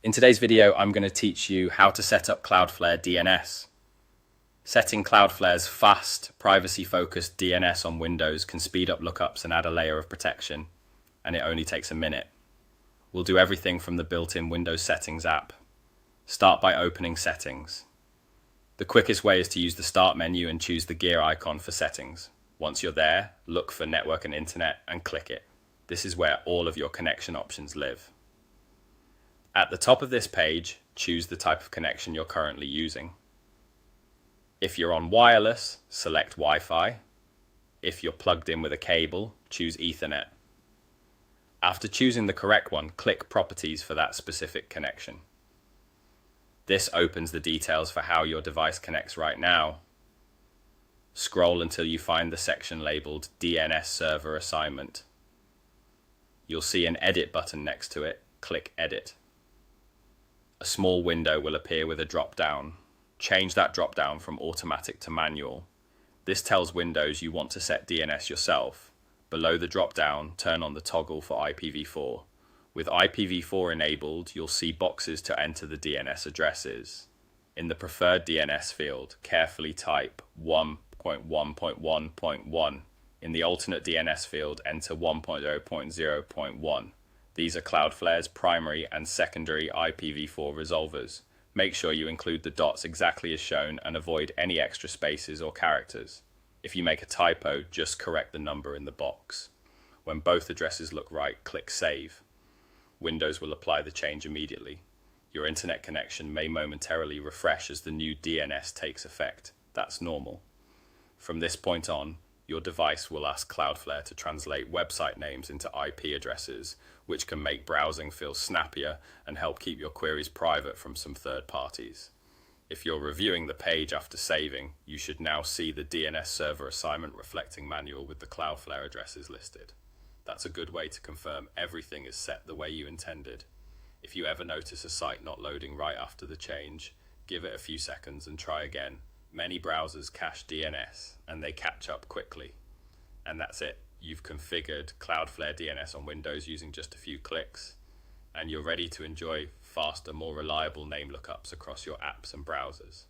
In today's video, I'm going to teach you how to set up Cloudflare DNS. Setting Cloudflare's fast, privacy-focused DNS on Windows can speed up lookups and add a layer of protection, and it only takes a minute. We'll do everything from the built-in Windows Settings app. Start by opening Settings. The quickest way is to use the Start menu and choose the gear icon for settings. Once you're there, look for Network and Internet and click it. This is where all of your connection options live. At the top of this page, choose the type of connection you're currently using. If you're on wireless, select Wi-Fi. If you're plugged in with a cable, choose Ethernet. After choosing the correct one, click Properties for that specific connection. This opens the details for how your device connects right now. Scroll until you find the section labeled DNS Server Assignment. You'll see an Edit button next to it. Click Edit. A small window will appear with a drop-down. Change that drop-down from automatic to manual. This tells Windows you want to set DNS yourself. Below the drop-down, turn on the toggle for IPv4. With IPv4 enabled, you'll see boxes to enter the DNS addresses. In the preferred DNS field, carefully type 1.1.1.1. In the alternate DNS field, enter 1.0.0.1. These are Cloudflare's primary and secondary IPv4 resolvers. Make sure you include the dots exactly as shown and avoid any extra spaces or characters. If you make a typo, just correct the number in the box. When both addresses look right, click Save. Windows will apply the change immediately. Your internet connection may momentarily refresh as the new DNS takes effect. That's normal. From this point on, your device will ask Cloudflare to translate website names into IP addresses, which can make browsing feel snappier and help keep your queries private from some third parties. If you're reviewing the page after saving, you should now see the DNS server assignment reflecting manual with the Cloudflare addresses listed. That's a good way to confirm everything is set the way you intended. If you ever notice a site not loading right after the change, give it a few seconds and try again. Many browsers cache DNS and they catch up quickly. And that's it. You've configured Cloudflare DNS on Windows using just a few clicks, and you're ready to enjoy faster, more reliable name lookups across your apps and browsers.